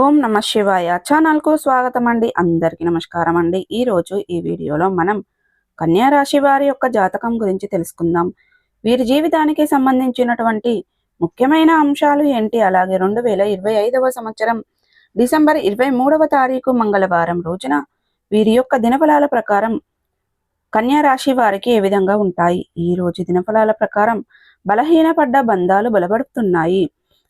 ఓం నమ శివాయ ఛానల్ కు స్వాగతం అండి. అందరికీ నమస్కారం అండి. ఈ రోజు ఈ వీడియోలో మనం కన్యా రాశి వారి యొక్క జాతకం గురించి తెలుసుకుందాం. వీరి జీవితానికి సంబంధించినటువంటి ముఖ్యమైన అంశాలు ఏంటి, అలాగే 2025వ సంవత్సరం డిసెంబర్ 23వ తారీఖు మంగళవారం రోజున వీరి యొక్క దినఫలాల ప్రకారం కన్యా రాశి వారికి ఏ విధంగా ఉంటాయి. ఈ రోజు దినఫలాల ప్రకారం బలహీనపడ్డ బంధాలు బలపడుతున్నాయి.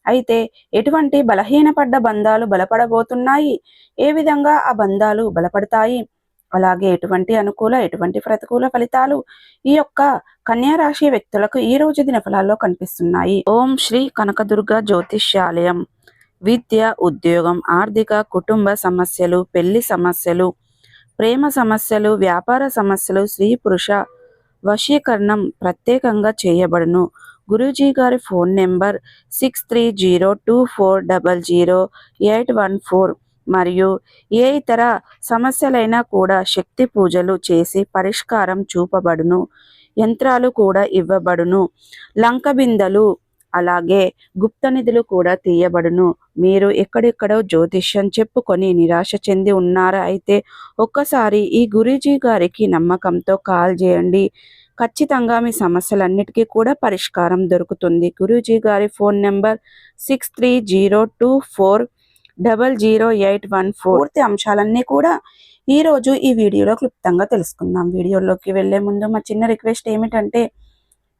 అయితే ఎటువంటి బలహీనపడ్డ బంధాలు బలపడబోతున్నాయి, ఏ విధంగా ఆ బంధాలు బలపడతాయి, అలాగే ఎటువంటి అనుకూల ఎటువంటి ప్రతికూల ఫలితాలు ఈ యొక్క కన్యా రాశి వ్యక్తులకు ఈ రోజు దినఫలాల్లో కనిపిస్తున్నాయి. ఓం శ్రీ కనకదుర్గ జ్యోతిష్యాలయం. విద్య, ఉద్యోగం, ఆర్థిక, కుటుంబ సమస్యలు, పెళ్లి సమస్యలు, ప్రేమ సమస్యలు, వ్యాపార సమస్యలు, స్త్రీ పురుష వశీకరణం ప్రత్యేకంగా చేయబడును. గురూజీ గారి ఫోన్ నెంబర్ 6302400814 మరియు ఏ ఇతర సమస్యలైనా కూడా శక్తి పూజలు చేసి పరిష్కారం చూపబడును. యంత్రాలు కూడా ఇవ్వబడును. లంక బిందెలు అలాగే గుప్త నిధులు కూడా తీయబడును. మీరు ఎక్కడెక్కడో జ్యోతిష్యం చెప్పుకొని నిరాశ చెంది ఉన్నారా? అయితే ఒక్కసారి ఈ గురూజీ గారికి నమ్మకంతో కాల్ చేయండి. ఖచ్చితంగా మీ సమస్యలన్నిటికీ కూడా పరిష్కారం దొరుకుతుంది. గురూజీ గారి ఫోన్ నెంబర్ 6302400814. పూర్తి అంశాలన్నీ కూడా ఈరోజు ఈ వీడియోలో క్లుప్తంగా తెలుసుకుందాం. వీడియోలోకి వెళ్లే ముందు మా చిన్న రిక్వెస్ట్ ఏమిటంటే,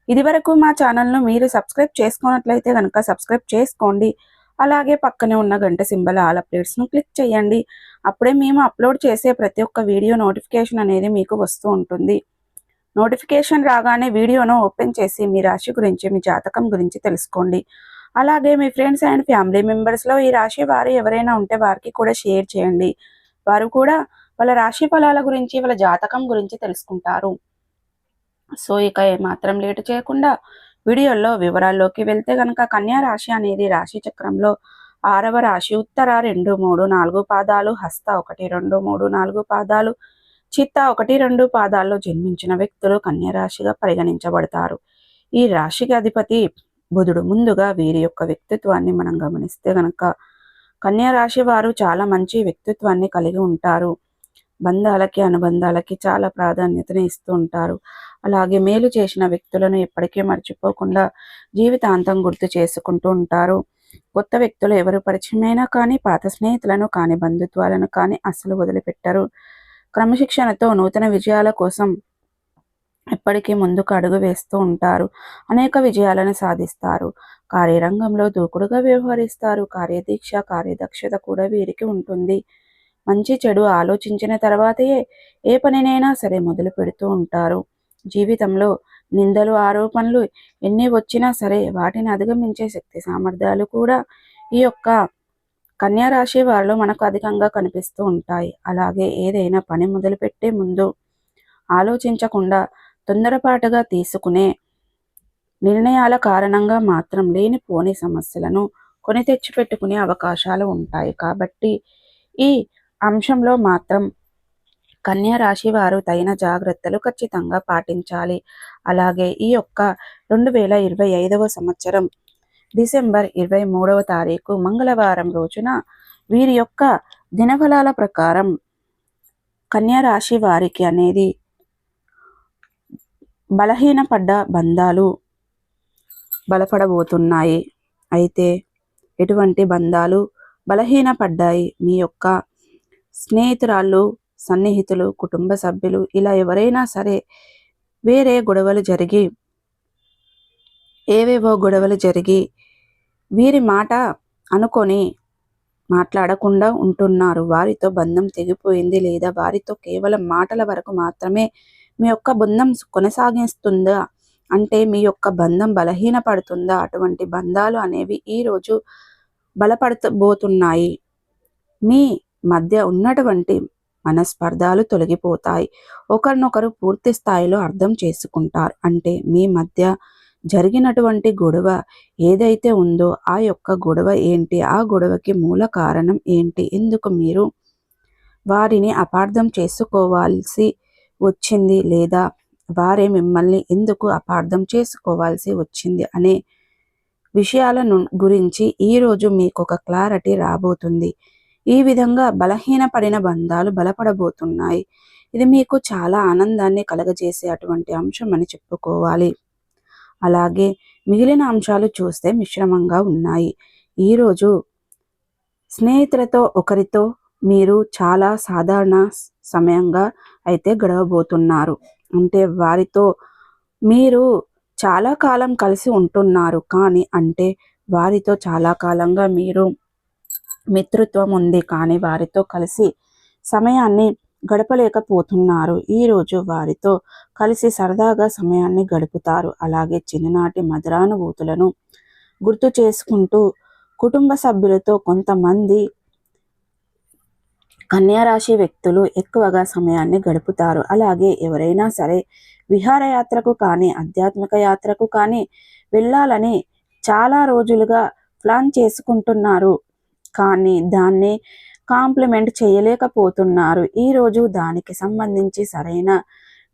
ఇదివరకు మా ఛానల్ను మీరు సబ్స్క్రైబ్ చేసుకున్నట్లయితే కనుక సబ్స్క్రైబ్ చేసుకోండి. అలాగే పక్కనే ఉన్న గంట సింబల్ ఆల్ అప్డేట్స్ను క్లిక్ చేయండి. అప్పుడే మేము అప్లోడ్ చేసే ప్రతి ఒక్క వీడియో నోటిఫికేషన్ అనేది మీకు వస్తూ ఉంటుంది. నోటిఫికేషన్ రాగానే వీడియోను ఓపెన్ చేసి మీ రాశి గురించి, మీ జాతకం గురించి తెలుసుకోండి. అలాగే మీ ఫ్రెండ్స్ అండ్ ఫ్యామిలీ మెంబర్స్లో ఈ రాశి వారు ఎవరైనా ఉంటే వారికి కూడా షేర్ చేయండి. వారు కూడా వాళ్ళ రాశి ఫలాల గురించి, వాళ్ళ జాతకం గురించి తెలుసుకుంటారు. సో ఇక ఏమాత్రం లేటు చేయకుండా వీడియోలో వివరాల్లోకి వెళ్తే కనుక, కన్యా రాశి అనేది రాశి చక్రంలో 6వ రాశి. ఉత్తర 2, 3, 4 పాదాలు, హస్త 1, 2, 3, 4 పాదాలు, చిత్త 1, 2 పాదాల్లో జన్మించిన వ్యక్తులు కన్యా రాశిగా పరిగణించబడతారు. ఈ రాశికి అధిపతి బుధుడు. ముందుగా వీరి యొక్క వ్యక్తిత్వాన్ని మనం గమనిస్తే గనక, కన్యా రాశి వారు చాలా మంచి వ్యక్తిత్వాన్ని కలిగి ఉంటారు. బంధాలకి, అనుబంధాలకి చాలా ప్రాధాన్యతను ఇస్తూ ఉంటారు. అలాగే మేలు చేసిన వ్యక్తులను ఎప్పటికీ మర్చిపోకుండా జీవితాంతం గుర్తు చేసుకుంటూ ఉంటారు. కొత్త వ్యక్తులు ఎవరు పరిచయమైనా కానీ, పాత స్నేహితులను కానీ, బంధుత్వాలను కానీ అస్సలు వదిలిపెట్టరు. క్రమశిక్షణతో నూతన విజయాల కోసం ఎప్పటికీ ముందుకు అడుగు వేస్తూ ఉంటారు. అనేక విజయాలను సాధిస్తారు. కార్యరంగంలో దూకుడుగా వ్యవహరిస్తారు. కార్యదీక్ష, కార్యదక్షత కూడా వీరికి ఉంటుంది. మంచి చెడు ఆలోచించిన తర్వాతే ఏ పనినైనా సరే మొదలు పెడుతూ ఉంటారు. జీవితంలో నిందలు, ఆరోపణలు ఎన్ని వచ్చినా సరే వాటిని అధిగమించే శక్తి సామర్థ్యాలు కూడా ఈ యొక్క కన్యా రాశి వారిలో మనకు అధికంగా కనిపిస్తూ ఉంటాయి. అలాగే ఏదైనా పని మొదలుపెట్టే ముందు ఆలోచించకుండా తొందరపాటుగా తీసుకునే నిర్ణయాల కారణంగా మాత్రం లేనిపోని సమస్యలను కొని తెచ్చిపెట్టుకునే అవకాశాలు ఉంటాయి. కాబట్టి ఈ అంశంలో మాత్రం కన్యా రాశి వారు తగిన జాగ్రత్తలు ఖచ్చితంగా పాటించాలి. అలాగే ఈ యొక్క 2025వ సంవత్సరం డిసెంబర్ 23వ తారీఖు మంగళవారం రోజున వీరి యొక్క దినఫలాల ప్రకారం కన్యా రాశి వారికి అనేది బలహీనపడ్డ బంధాలు బలపడబోతున్నాయి. అయితే ఎటువంటి బంధాలు బలహీనపడ్డాయి? మీ యొక్క స్నేహితురాళ్ళు, సన్నిహితులు, కుటుంబ సభ్యులు ఇలా ఎవరైనా సరే వేరే గొడవలు జరిగి, ఏవేవో గొడవలు జరిగి వీరి మాట అనుకొని మాట్లాడకుండా ఉంటున్నారు. వారితో బంధం తెగిపోయింది, లేదా వారితో కేవలం మాటల వరకు మాత్రమే మీ యొక్క బంధం కొనసాగిస్తుందా అంటే మీ యొక్క బంధం బలహీనపడుతుందా? అటువంటి బంధాలు అనేవి ఈరోజు బలపడబోతున్నాయి. మీ మధ్య ఉన్నటువంటి మనస్పర్ధాలు తొలగిపోతాయి. ఒకరినొకరు పూర్తి స్థాయిలో అర్థం చేసుకుంటారు. అంటే మీ మధ్య జరిగినటువంటి గొడవ ఏదైతే ఉందో ఆ యొక్క గొడవ ఏంటి, ఆ గొడవకి మూల కారణం ఏంటి, ఎందుకు మీరు వారిని అపార్థం చేసుకోవాల్సి వచ్చింది, లేదా వారే మిమ్మల్ని ఎందుకు అపార్థం చేసుకోవాల్సి వచ్చింది అనే విషయాల గురించి ఈరోజు మీకు ఒక క్లారిటీ రాబోతుంది. ఈ విధంగా బలహీనపడిన బంధాలు బలపడబోతున్నాయి. ఇది మీకు చాలా ఆనందాన్ని కలగజేసే అటువంటి అంశం అని చెప్పుకోవాలి. అలాగే మిగిలిన అంశాలు చూస్తే మిశ్రమంగా ఉన్నాయి. ఈరోజు స్నేహితులతో ఒకరితో మీరు చాలా సాధారణ సమయంగా అయితే గడవబోతున్నారు. అంటే వారితో మీరు చాలా కాలం కలిసి ఉంటున్నారు. కానీ అంటే వారితో చాలా కాలంగా మీరు మిత్రత్వం ఉంది. కానీ వారితో కలిసి సమయాన్ని గడపలేకపోతున్నారు. ఈరోజు వారితో కలిసి సరదాగా సమయాన్ని గడుపుతారు. అలాగే చిన్ననాటి మధురానుభూతులను గుర్తు చేసుకుంటూ కుటుంబ సభ్యులతో కొంతమంది కన్యారాశి వ్యక్తులు ఎక్కువగా సమయాన్ని గడుపుతారు. అలాగే ఎవరైనా సరే విహారయాత్రకు కానీ ఆధ్యాత్మిక యాత్రకు కానీ వెళ్ళాలని చాలా రోజులుగా ప్లాన్ చేసుకుంటున్నారు. కానీ దాన్ని కాంప్లిమెంట్ చేయలేకపోతున్నారు. ఈరోజు దానికి సంబంధించి సరైన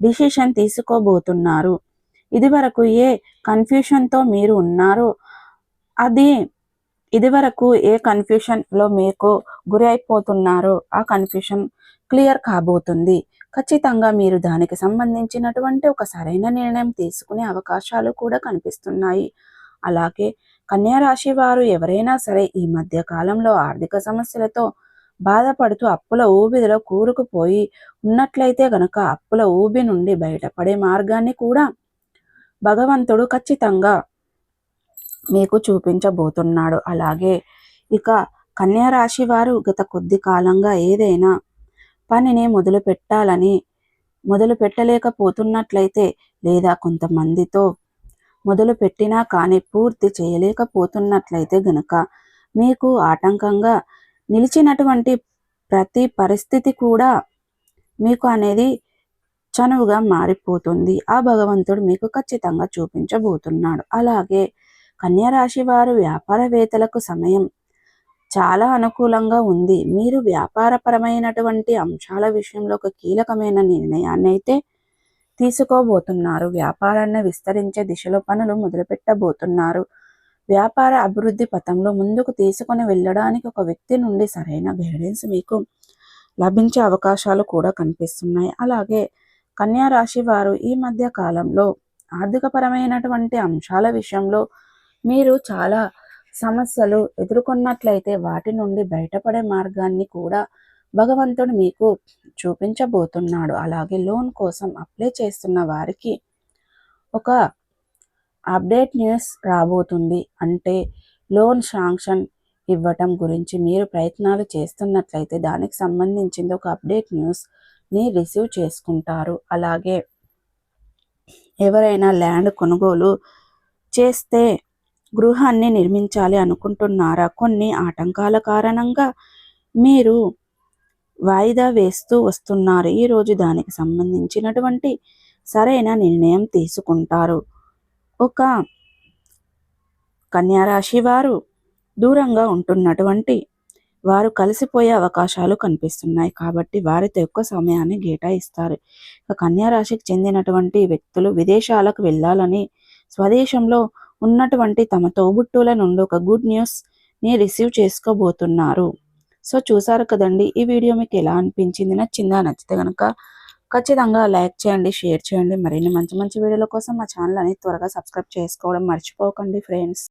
డిసిషన్ తీసుకోబోతున్నారు. ఇదివరకు ఏ కన్ఫ్యూషన్తో మీరు ఉన్నారో అది ఇదివరకు ఏ కన్ఫ్యూషన్లో మీకు గురి అయిపోతున్నారో ఆ కన్ఫ్యూషన్ క్లియర్ కాబోతుంది. ఖచ్చితంగా మీరు దానికి సంబంధించినటువంటి ఒక సరైన నిర్ణయం తీసుకునే అవకాశాలు కూడా కనిపిస్తున్నాయి. అలాగే కన్యారాశి వారు ఎవరైనా సరే ఈ మధ్య కాలంలో ఆర్థిక సమస్యలతో బాధపడుతూ అప్పుల ఊబిలో కూరుకుపోయి ఉన్నట్లయితే గనక అప్పుల ఊబి నుండి బయటపడే మార్గాన్ని కూడా భగవంతుడు ఖచ్చితంగా మీకు చూపించబోతున్నాడు. అలాగే ఇక కన్యారాశి వారు గత కొద్ది కాలంగా ఏదైనా పనిని మొదలు పెట్టలేకపోతున్నట్లయితే లేదా కొంతమందితో మొదలు పెట్టినా కానీ పూర్తి చేయలేకపోతున్నట్లయితే గనక మీకు ఆటంకంగా నిలిచినటువంటి ప్రతి పరిస్థితి కూడా మీకు అనేది చనువుగా మారిపోతుంది. ఆ భగవంతుడు మీకు ఖచ్చితంగా చూపించబోతున్నాడు. అలాగే కన్యారాశి వారు వ్యాపారవేత్తలకు సమయం చాలా అనుకూలంగా ఉంది. మీరు వ్యాపారపరమైనటువంటి అంశాల విషయంలో ఒక కీలకమైన నిర్ణయాన్ని అయితే తీసుకోబోతున్నారు. వ్యాపారాన్ని విస్తరించే దిశలో పనులు మొదలుపెట్టబోతున్నారు. వ్యాపార అభివృద్ధి పథంలో ముందుకు తీసుకొని వెళ్ళడానికి ఒక వ్యక్తి నుండి సరైన గైడెన్స్ మీకు లభించే అవకాశాలు కూడా కనిపిస్తున్నాయి. అలాగే కన్యారాశి వారు ఈ మధ్య కాలంలో ఆర్థికపరమైనటువంటి అంశాల విషయంలో మీరు చాలా సమస్యలు ఎదుర్కొన్నట్లయితే వాటి నుండి బయటపడే మార్గాన్ని కూడా భగవంతుడు మీకు చూపించబోతున్నాడు. అలాగే లోన్ కోసం అప్లై చేస్తున్న వారికి ఒక అప్డేట్ న్యూస్ రాబోతుంది. అంటే లోన్ శాంక్షన్ ఇవ్వటం గురించి మీరు ప్రయత్నాలు చేస్తున్నట్లయితే దానికి సంబంధించింది ఒక అప్డేట్ న్యూస్ని రిసీవ్ చేసుకుంటారు. అలాగే ఎవరైనా ల్యాండ్ కొనుగోలు చేస్తే గృహాన్ని నిర్మించాలి అనుకుంటున్నారా? కొన్ని ఆటంకాల కారణంగా మీరు వాయిదా వేస్తూ వస్తున్నారు. ఈరోజు దానికి సంబంధించినటువంటి సరైన నిర్ణయం తీసుకుంటారు. ఒక కన్యారాశి వారు దూరంగా ఉంటున్నటువంటి వారు కలిసిపోయే అవకాశాలు కనిపిస్తున్నాయి. కాబట్టి వారితో ఎక్కువ సమయాన్ని కేటాయిస్తారు. ఇక కన్యారాశికి చెందినటువంటి వ్యక్తులు విదేశాలకు వెళ్ళాలని స్వదేశంలో ఉన్నటువంటి తమ తోబుట్టుల నుండి ఒక గుడ్ న్యూస్ని రిసీవ్ చేసుకోబోతున్నారు. సో చూసారు కదండి, ఈ వీడియో మీకు ఎలా అనిపించింది? నచ్చిందా? నచ్చితే కనుక ఖచ్చితంగా లైక్ చేయండి, షేర్ చేయండి. మరిన్ని మంచి మంచి వీడియోల కోసం మా ఛానల్ అనేది త్వరగా సబ్స్క్రైబ్ చేసుకోవడం మర్చిపోకండి ఫ్రెండ్స్.